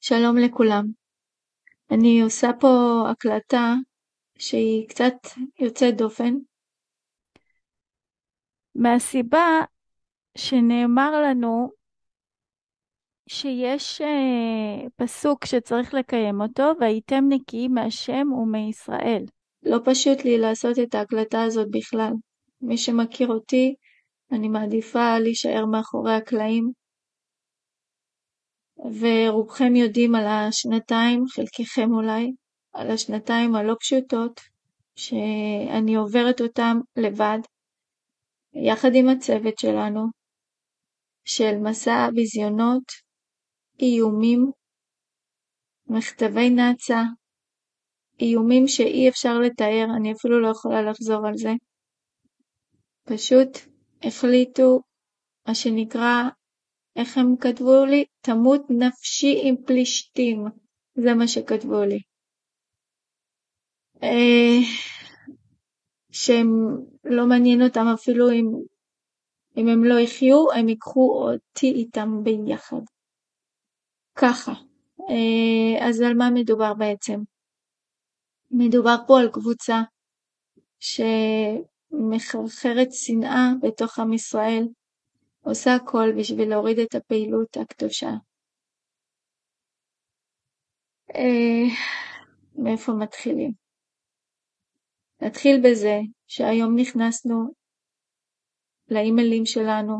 שלום לכולם. אני עושה פה הקלטה שהיא קצת יוצאת דופן, מהסיבה שנאמר לנו שיש פסוק שצריך לקיים אותו, והייתם נקיים מהשם ומישראל. לא פשוט לי לעשות את ההקלטה הזאת בכלל. מי שמכיר אותי, אני מעדיפה להישאר מאחורי הקלעים, ורובכם יודעים על השנתיים, חלקכם אולי, על השנתיים הלא פשוטות, שאני עוברת אותם לבד, יחד עם הצוות שלנו, של מסע ביזיונות, איומים, מכתבי נאצה, איומים שאי אפשר לתאר, אני אפילו לא יכולה לחזור על זה. פשוט החליטו, מה שנקרא, איך הם כתבו לי? תמות נפשי עם פלישתים. זה מה שכתבו לי. שהם לא מעניין אותם אפילו אם הם לא יחיו, הם ייקחו אותי איתם ביחד. ככה. אז על מה מדובר בעצם? מדובר פה על קבוצה שמחרחרת שנאה בתוך עם ישראל, עושה הכל בשביל להוריד את הפעילות הקדושה. מאיפה מתחילים? נתחיל בזה שהיום נכנסנו לאימיילים שלנו,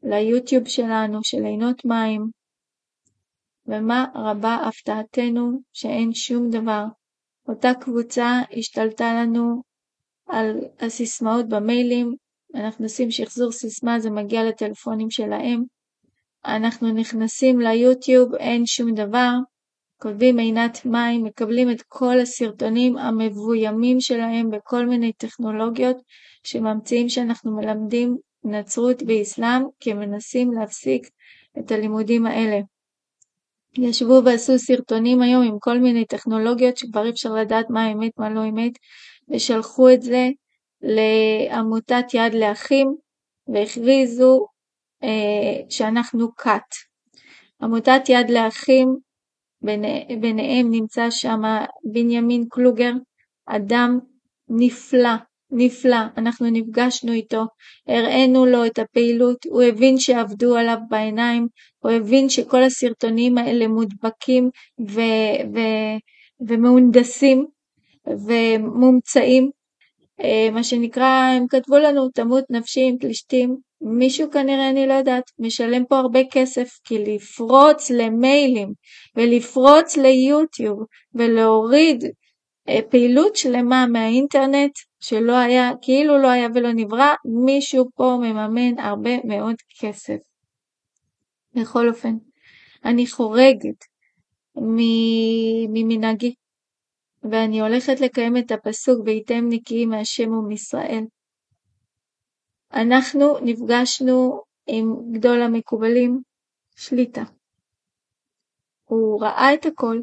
ליוטיוב שלנו של עינות מים, ומה רבה הפתעתנו שאין שום דבר. אותה קבוצה השתלטה לנו על הסיסמאות במיילים, אנחנו עושים שחזור סיסמה, זה מגיע לטלפונים שלהם, אנחנו נכנסים ליוטיוב, אין שום דבר, כותבים עינת מים, מקבלים את כל הסרטונים המבוימים שלהם בכל מיני טכנולוגיות שממציאים שאנחנו מלמדים נצרות באסלאם, כי מנסים להפסיק את הלימודים האלה. ישבו ועשו סרטונים היום עם כל מיני טכנולוגיות שכבר אפשר לדעת מה אמת, מה לא אמת, ושלחו את זה לעמותת יד לאחים, והכריזו שאנחנו קאט. עמותת יד לאחים, ביניהם נמצא שם בנימין קלוגר, אדם נפלא, אנחנו נפגשנו איתו, הראינו לו את הפעילות, הוא הבין שעבדו עליו בעיניים, הוא הבין שכל הסרטונים האלה מודבקים ומהונדסים ומומצאים, מה שנקרא, הם כתבו לנו תמות נפשי עם פלישתים, מישהו כנראה, אני לא יודעת, משלם פה הרבה כסף, כי לפרוץ למיילים ולפרוץ ליוטיוב ולהוריד פעילות שלמה מהאינטרנט שלא היה, כאילו לא היה ולא נברא, מישהו פה מממן הרבה מאוד כסף. בכל אופן, אני חורגת ממנהגי, ואני הולכת לקיים את הפסוק והייתם נקיים מהשם ומישראל. אנחנו נפגשנו עם גדול המקובלים, שליטה. הוא ראה את הכל,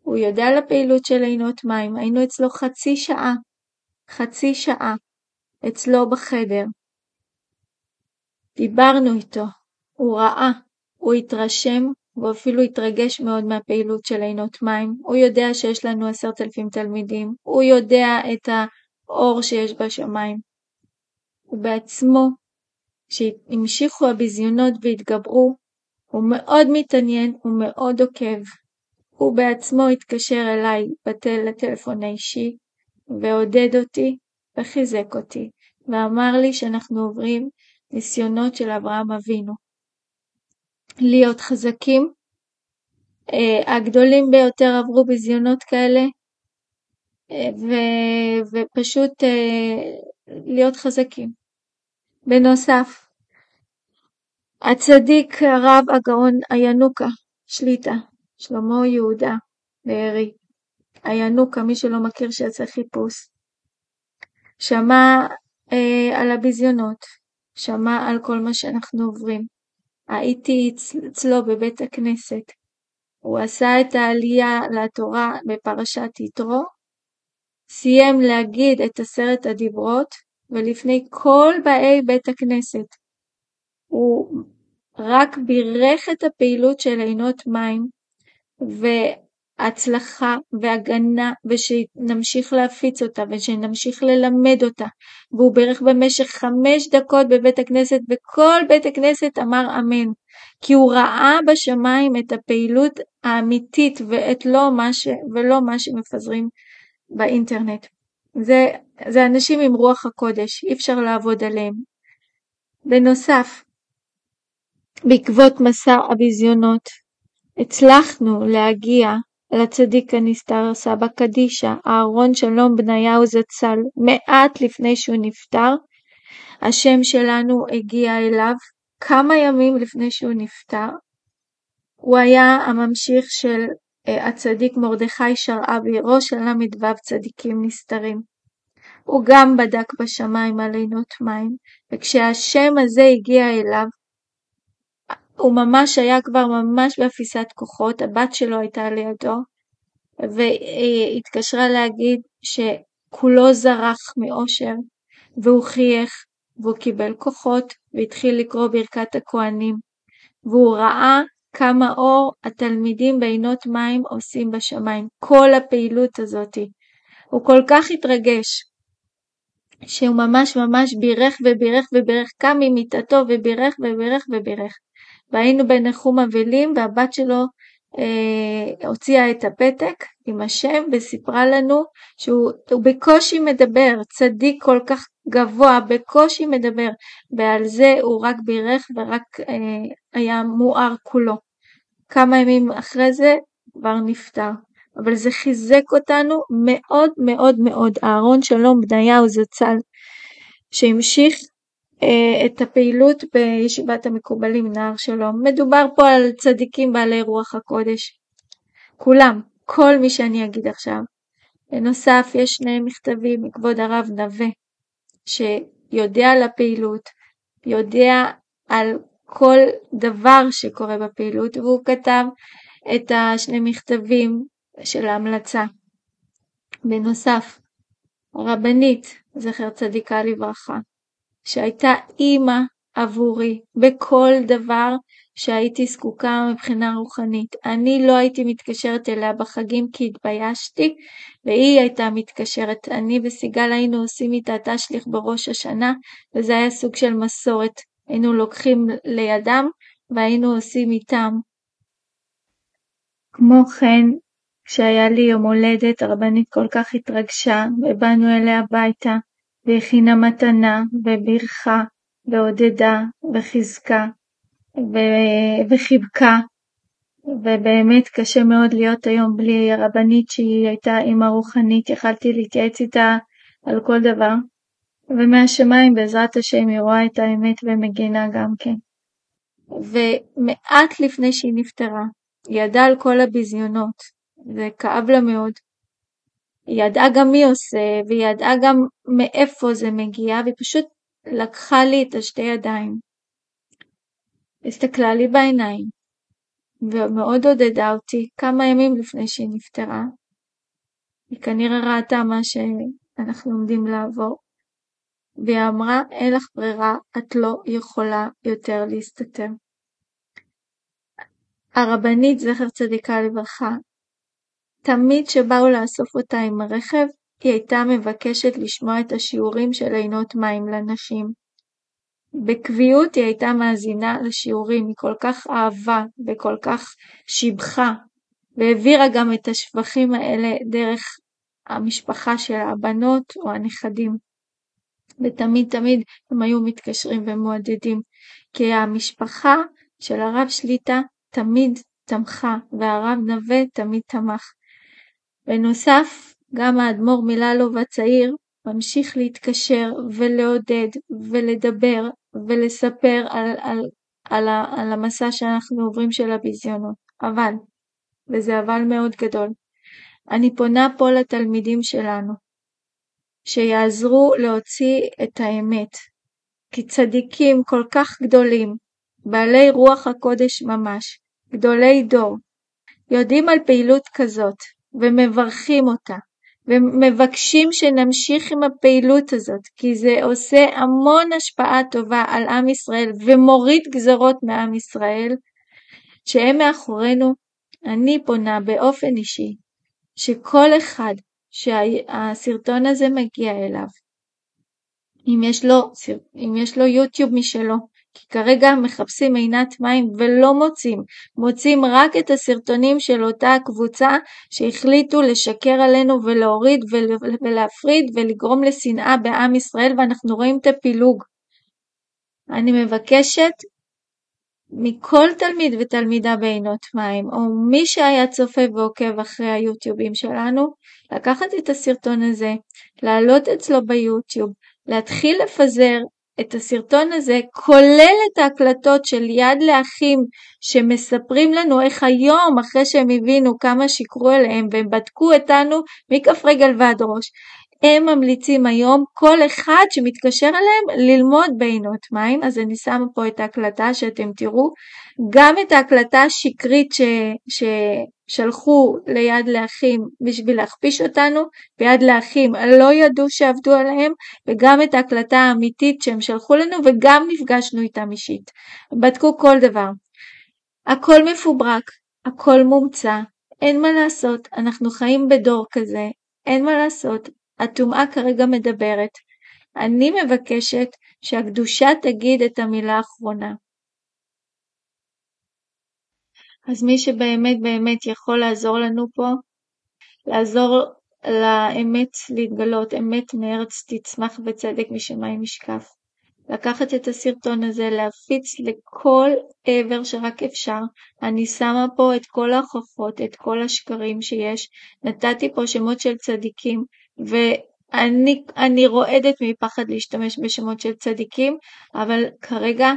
הוא יודע על הפעילות של עינות מים, היינו אצלו חצי שעה, אצלו בחדר. דיברנו איתו, הוא ראה, הוא התרשם, הוא אפילו התרגש מאוד מהפעילות של עינות מים, הוא יודע שיש לנו 10,000 תלמידים, הוא יודע את האור שיש בשמיים. הוא בעצמו, כשהמשיכו הביזיונות והתגברו, הוא מאוד מתעניין, הוא מאוד עוקב. הוא בעצמו התקשר אליי לטלפון האישי, ועודד אותי וחיזק אותי, ואמר לי שאנחנו עוברים ניסיונות של אברהם אבינו. להיות חזקים, הגדולים ביותר עברו ביזיונות כאלה, ופשוט להיות חזקים. בנוסף, הצדיק הרב הגאון הינוקה, שליטה, שלמה יהודה בארי, הינוקה, מי שלא מכיר שיעשה חיפוש, שמע על הביזיונות, שמע על כל מה שאנחנו עוברים. הייתי אצלו בבית הכנסת, הוא עשה את העלייה לתורה בפרשת יתרו, סיים להגיד את 10 הדיברות, ולפני כל באי בית הכנסת, הוא רק בירך את הפעילות של עינות מים, והצלחה והגנה, ושנמשיך להפיץ אותה, ושנמשיך ללמד אותה. והוא בירך במשך 5 דקות בבית הכנסת, וכל בית הכנסת אמר אמן, כי הוא ראה בשמיים את הפעילות האמיתית, ולא מה שמפזרים באינטרנט. זה אנשים עם רוח הקודש, אי אפשר לעבוד עליהם. בנוסף, בעקבות מסע הביזיונות, הצלחנו להגיע לצדיק הנסתר סבא קדישה, אהרון שלום בניהו זצ"ל, מעט לפני שהוא נפטר. השם שלנו הגיע אליו כמה ימים לפני שהוא נפטר. הוא היה הממשיך של הצדיק מרדכי שרעבי, ראש הל"ו צדיקים נסתרים. הוא גם בדק בשמיים על עינות מים, וכשהשם הזה הגיע אליו, הוא ממש היה כבר ממש באפיסת כוחות. הבת שלו הייתה לידו, והיא התקשרה להגיד שכולו זרח מאושר, והוא חייך, והוא קיבל כוחות, והתחיל לקרוא ברכת הכהנים, והוא ראה כמה אור התלמידים בעינות מים עושים בשמיים, כל הפעילות הזאת. הוא כל כך התרגש, שהוא ממש בירך ובירך ובירך, קם ממיטתו ובירך ובירך ובירך. והיינו בנחום אבלים, והבת שלו הוציאה את הפתק עם השם, וסיפרה לנו שהוא בקושי מדבר, צדיק כל כך גבוה, בקושי מדבר, ועל זה הוא רק בירך ורק היה מואר כולו. כמה ימים אחרי זה כבר נפטר. אבל זה חיזק אותנו מאוד מאוד מאוד. אהרון שלום בניהו זצ"ל, שהמשיך את הפעילות בישיבת המקובלים נהר שלום. מדובר פה על צדיקים בעלי רוח הקודש. כולם, כל מי שאני אגיד עכשיו. בנוסף, יש 2 מכתבים מכבוד הרב נווה, שיודע על הפעילות, יודע על כל דבר שקורה בפעילות, והוא כתב את 2 מכתבים של ההמלצה. בנוסף, הרבנית, זכר צדיקה לברכה, שהייתה אימא עבורי בכל דבר שהייתי זקוקה מבחינה רוחנית. אני לא הייתי מתקשרת אליה בחגים כי התביישתי, והיא הייתה מתקשרת. אני וסיגל היינו עושים איתה תשליך בראש השנה, וזה היה סוג של מסורת. היינו לוקחים לידם והיינו עושים איתם. כמו כן, כשהיה לי יום הולדת, הרבנית כל כך התרגשה, ובאנו אליה הביתה, והכינה מתנה, וברכה, ועודדה, וחיזקה, וחיבקה, ובאמת קשה מאוד להיות היום בלי הרבנית שהיא הייתה אימא רוחנית. יכלתי להתייעץ איתה על כל דבר, ומהשמיים בעזרת השם היא רואה את האמת ומגינה גם כן. ומעט לפני שהיא נפטרה, היא ידעה על כל הביזיונות, זה כאב לה מאוד. היא ידעה גם מי עושה, והיא ידעה גם מאיפה זה מגיע, והיא פשוט לקחה לי את 2 ידיים. הסתכלה לי בעיניים, ומאוד עודדה אותי כמה ימים לפני שהיא נפטרה. היא כנראה ראתה מה שאנחנו עומדים לעבור, והיא אמרה, אין לך ברירה, את לא יכולה יותר להסתתר. הרבנית זכר צדיקה לברכה, תמיד שבאו לאסוף אותה עם הרכב, היא הייתה מבקשת לשמוע את השיעורים של עינות מים לנשים. בקביעות היא הייתה מאזינה לשיעורים, היא כל כך אהבה וכל כך שיבחה, והעבירה גם את השבחים האלה דרך המשפחה של הבנות או הנכדים. ותמיד הם היו מתקשרים ומועדדים, כי המשפחה של הרב שליטה תמיד תמכה, והרב נווה תמיד תמך. בנוסף, גם האדמו"ר מללוב הצעיר ממשיך להתקשר ולעודד ולדבר ולספר על המסע שאנחנו עוברים של הביזיונות. אבל, וזה אבל מאוד גדול, אני פונה פה לתלמידים שלנו, שיעזרו להוציא את האמת, כי צדיקים כל כך גדולים, בעלי רוח הקודש ממש, גדולי דור, יודעים על פעילות כזאת ומברכים אותה, ומבקשים שנמשיך עם הפעילות הזאת, כי זה עושה המון השפעה טובה על עם ישראל, ומוריד גזרות מעם ישראל, שהם מאחורינו. אני פונה באופן אישי, שכל אחד שהסרטון הזה מגיע אליו, אם יש לו יוטיוב משלו, כי כרגע מחפשים עינת מים ולא מוצאים רק את הסרטונים של אותה הקבוצה שהחליטו לשקר עלינו ולהוריד ולהפריד ולגרום לשנאה בעם ישראל, ואנחנו רואים את הפילוג. אני מבקשת מכל תלמיד ותלמידה בעינות מים, או מי שהיה צופה ועוקב אחרי היוטיובים שלנו, לקחת את הסרטון הזה, להעלות אצלו ביוטיוב, להתחיל לפזר את הסרטון הזה, כולל את ההקלטות של יד לאחים, שמספרים לנו איך היום, אחרי שהם הבינו כמה שיקרו אליהם, והם בדקו אותנו מכף רגל ועד ראש, הם ממליצים היום כל אחד שמתקשר אליהם ללמוד בעינות מים. אז אני שמה פה את ההקלטה שאתם תראו, גם את ההקלטה השקרית ששלחו ליד לאחים בשביל להכפיש אותנו, ויד לאחים לא ידעו שעבדו עליהם, וגם את ההקלטה האמיתית שהם שלחו לנו, וגם נפגשנו איתם אישית. בדקו כל דבר. הכל מפוברק, הכל מומצא, אין מה לעשות, אנחנו חיים בדור כזה, אין מה לעשות. הטומאה כרגע מדברת. אני מבקשת שהקדושה תגיד את המילה האחרונה. אז מי שבאמת באמת יכול לעזור לנו פה, לעזור לאמת להתגלות, אמת מארץ תצמח וצדק משמיים ישקף. לקחת את הסרטון הזה, להפיץ לכל עבר שרק אפשר. אני שמה פה את כל ההוכחות, את כל השקרים שיש. נתתי פה שמות של צדיקים, ואני רועדת מפחד להשתמש בשמות של צדיקים, אבל כרגע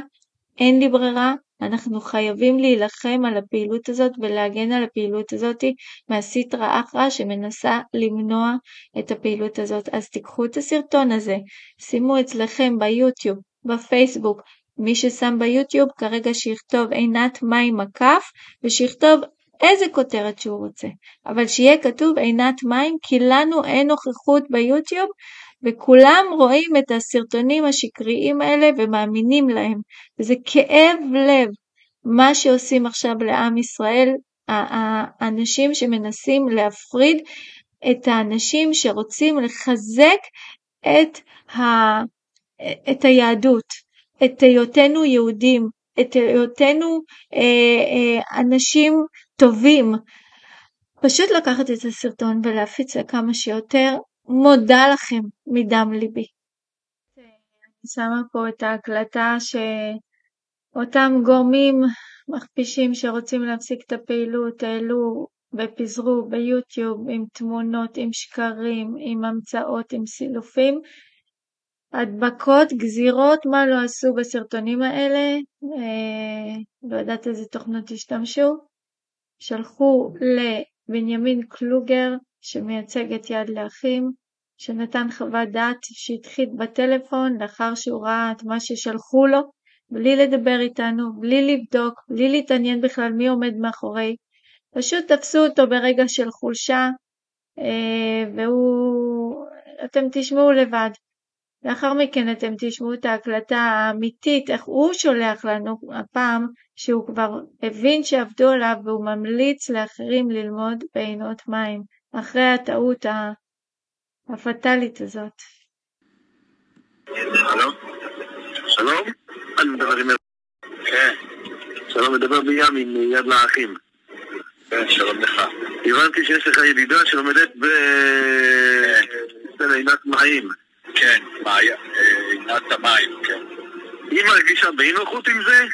אין לי ברירה. אנחנו חייבים להילחם על הפעילות הזאת ולהגן על הפעילות הזאת מהסטרא אחרא שמנסה למנוע את הפעילות הזאת. אז תיקחו את הסרטון הזה, שימו אצלכם ביוטיוב, בפייסבוק, מי ששם ביוטיוב כרגע שיכתוב עינת מים מקף, ושיכתוב איזה כותרת שהוא רוצה, אבל שיהיה כתוב עינת מים, כי לנו אין נוכחות ביוטיוב, וכולם רואים את הסרטונים השקריים האלה ומאמינים להם. וזה כאב לב מה שעושים עכשיו לעם ישראל, האנשים שמנסים להפריד את האנשים שרוצים לחזק את היהדות, את היותנו יהודים, את היותנו אנשים טובים. פשוט לקחת את הסרטון ולהפיץ לכמה שיותר. מודה לכם מדם ליבי. אני שמה פה את ההקלטה שאותם גורמים מכפישים שרוצים להפסיק את הפעילות העלו ופיזרו ביוטיוב עם תמונות, עם שקרים, עם המצאות, עם סילופים, הדבקות, גזירות, מה לא עשו בסרטונים האלה, לא יודעת איזה תוכנות השתמשו, שלחו לבנימין קלוגר שמייצג את יד לאחים, שנתן חוות דעת שהתחיל בטלפון לאחר שהוא ראה את מה ששלחו לו, בלי לדבר איתנו, בלי לבדוק, בלי להתעניין בכלל מי עומד מאחורי, פשוט תפסו אותו ברגע של חולשה, אתם תשמעו לבד. לאחר מכן אתם תשמעו את ההקלטה האמיתית, איך הוא שולח לנו הפעם, שהוא כבר הבין שעבדו עליו, והוא ממליץ לאחרים ללמוד בעינות מים, אחרי הטעות הפטלית הזאת. שלום, אני מדבר עם... כן. שלום, מדבר בים עם יד לאחים. כן, שלום לך. הבנתי שיש לך ידידה שלומדת בעינת מים. כן, עינת המים, כן. היא מרגישה באי נוחות עם זה?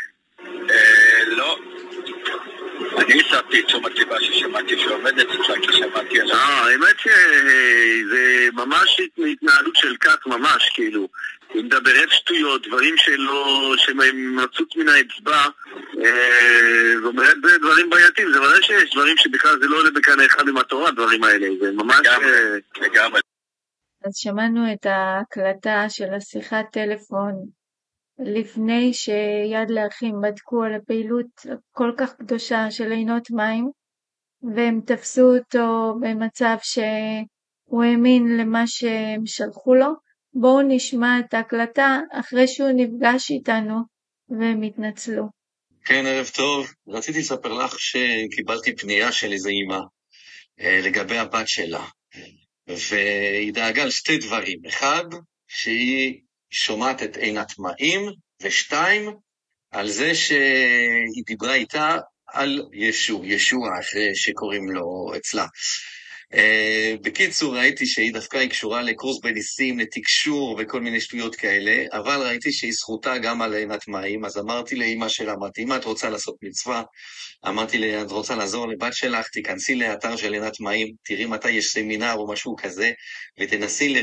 לא. אני הסבתי את תשומת ליבה ששמעתי שעומדת אצלה, כי שמעתי עליו. האמת שזה ממש התנהלות של כת ממש, כאילו. היא מדברת שטויות, דברים שהם מצוץ מן האצבע, זאת אומרת דברים בעייתיים. זה ודאי שיש דברים שבכלל זה לא עולה בקנה אחד עם התורה, הדברים האלה. זה ממש... לגמרי. אז שמענו את ההקלטה של השיחת טלפון לפני שיד לאחים בדקו על הפעילות כל כך קדושה של עינות מים, והם תפסו אותו במצב שהוא הוא האמין למה שהם שלחו לו. בואו נשמע את ההקלטה אחרי שהוא נפגש איתנו והם התנצלו. כן, ערב טוב. רציתי לספר לך שקיבלתי פנייה של איזו אמא לגבי הבת שלה. והיא דאגה על שתי דברים. אחד, שהיא שומעת את עינת מים, ושתיים, על זה שהיא דיברה איתה על ישוע שקוראים לו אצלה. בקיצור, ראיתי שהיא דווקא היא קשורה לקורס בניסים, לתקשור וכל מיני שטויות כאלה, אבל ראיתי שהיא זכותה גם על עינת מים, אז אמרתי לאמא שלה, אמרתי, אמא, את רוצה לעשות מצווה? אמרתי לה, את רוצה לעזור לבת שלך, תיכנסי לאתר של עינת מים, תראי מתי יש סמינר או משהו כזה, ותנסי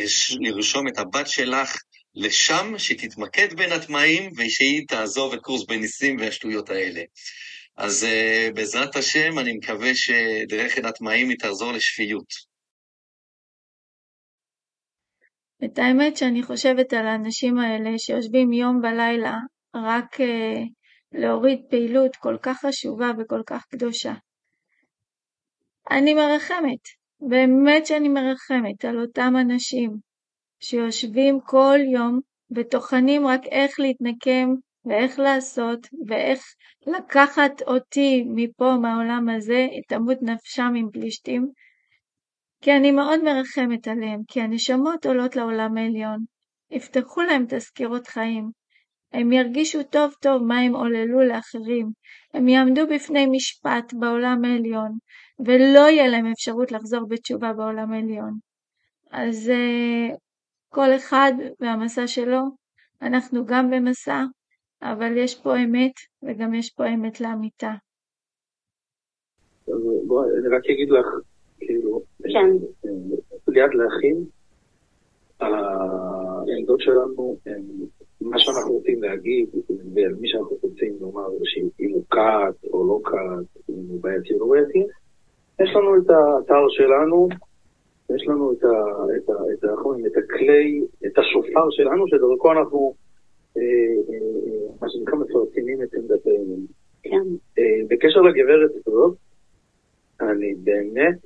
לרשום את הבת שלך לשם, שתתמקד בעינת מים, ושהיא תעזוב את קורס בניסים והשטויות האלה. אז בעזרת השם, אני מקווה שדרך עינת מים היא תחזור לשפיות. את האמת שאני חושבת על האנשים האלה שיושבים יום ולילה רק להוריד פעילות כל כך חשובה וכל כך קדושה. אני מרחמת, באמת שאני מרחמת על אותם אנשים שיושבים כל יום וטוחנים רק איך להתנקם ואיך לעשות ואיך לקחת אותי מפה מהעולם הזה, תמות נפשם עם פלישתים, כי אני מאוד מרחמת עליהם, כי הנשמות עולות לעולם העליון, יפתחו להם תזכירות חיים, הם ירגישו טוב טוב מה הם עוללו לאחרים, הם יעמדו בפני משפט בעולם העליון, ולא יהיה להם אפשרות לחזור בתשובה בעולם העליון. אז כל אחד והמסע שלו, אנחנו גם במסע, אבל יש פה אמת, וגם יש פה אמת לאמיתה. בואי, אני רק אגיד לך, כאילו, ליד להכין, העמדות שלנו, מה שאנחנו רוצים להגיד, ועל מי שאנחנו רוצים לומר, שאם הוא קאט או לא קאט, אם הוא בעייתי או לא בעייתי, יש לנו את האתר שלנו, יש לנו את הכלי, את השופר שלנו, שדרכו אנחנו, מה שנקרא מפרסמים את עמדתנו. בקשר לגברת הזאת, אני באמת,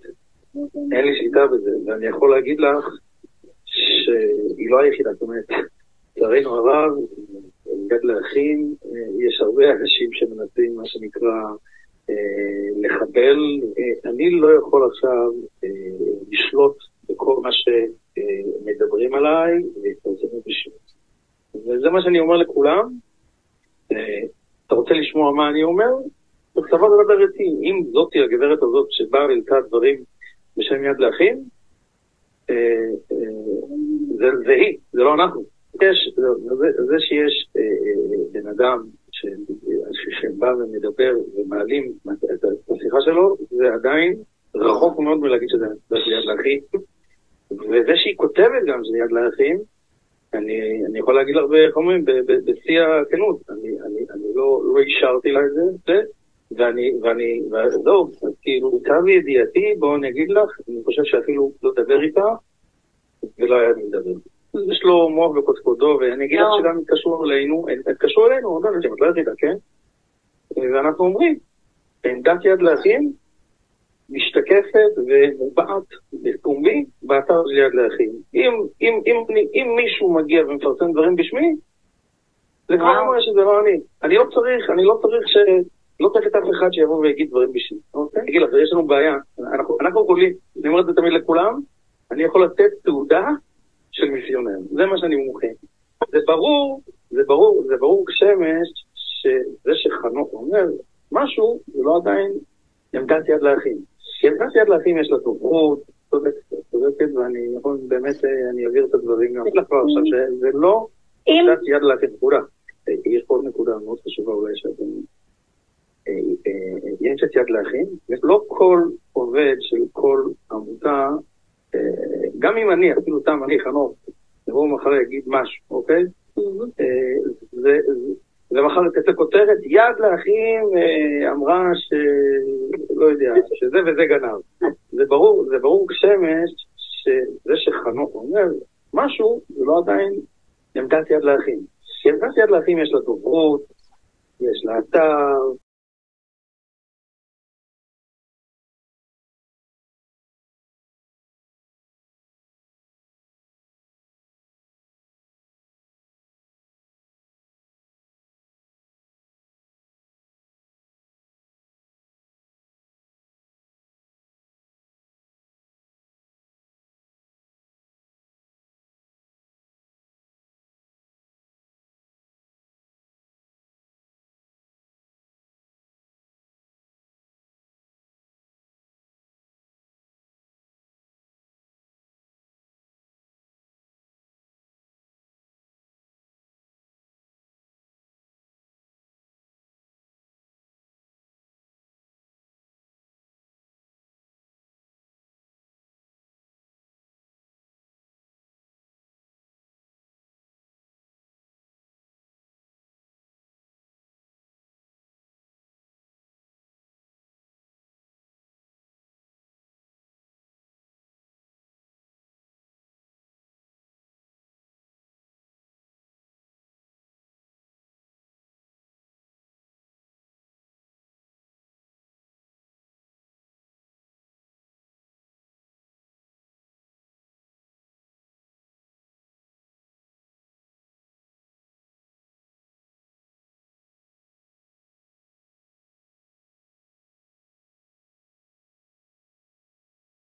אין לי שליטה בזה, ואני יכול להגיד לך שהיא לא היחידה, זאת אומרת, לצערנו הרב, יד להכין, יש הרבה אנשים שמנסים, מה שנקרא, לחבל. אני לא יכול עכשיו לשלוט בכל מה שמדברים עליי, ולהתפרסם בשביל. וזה מה שאני אומר לכולם. אתה רוצה לשמוע מה אני אומר? בסופו לדבר איתי. אם זאתי הגברת הזאת שבאה ולתה דברים בשם יד להכין, זה היא, זה לא אנחנו. זה שיש בן אדם שבא ומדבר ומעלים את השיחה שלו, זה עדיין רחוק מאוד מלהגיד שזה יד להכין. וזה שהיא כותבת גם שזה יד להכין, אני יכול להגיד לך בחומרים, בשיא הכנות, אני לא אישרתי לה את זה, וזהו, כאילו, קו ידיעתי, בואו אני אגיד לך, אני חושב שאפילו לא דבר איתה, ולא היה מדבר. יש לו מוח בקודקודו, ואני אגיד לך שגם התקשרו אלינו, את לא יחידה, כן? ואנחנו אומרים, עמדת יד להכין, משתקפת ומובעת בפומבי באתר של יד להכין. אם מישהו מגיע ומפרסם דברים בשמי, זה כבר אומר שזה לא אני. אני לא צריך את אף אחד שיבוא ויגיד דברים בשמי. אגיד לך, יש לנו בעיה. אנחנו יכולים, אני אומר את זה תמיד לכולם, אני יכול לתת תעודה של מיסיונר. זה מה שאני מומחה. זה ברור כשמש, שזה שחנוך אומר משהו, זה לא עדיין עמדת יד להכין. עמדת יד להכין יש לה תורכות, צודקת, ואני יכול באמת, אני אעביר את הדברים גם לך כבר עכשיו, שזה לא עמדת יד להכין, נקודה. יש פה עוד נקודה מאוד חשובה אולי שאתם... יש את יד להכין, לא כל עובד של כל עמותה, גם אם אני, אפילו תם, אני חנוך, נבוא מחר יגיד משהו, אוקיי? ומחר תצא כותרת, יד להכין אמרה שלא יודע, שזה וזה גנב. זה ברור כשמש שזה שחנוך אומר משהו, זה לא עדיין עמדת יד להכין. עמדת יד להכין יש לה דוברות, יש לה אתר,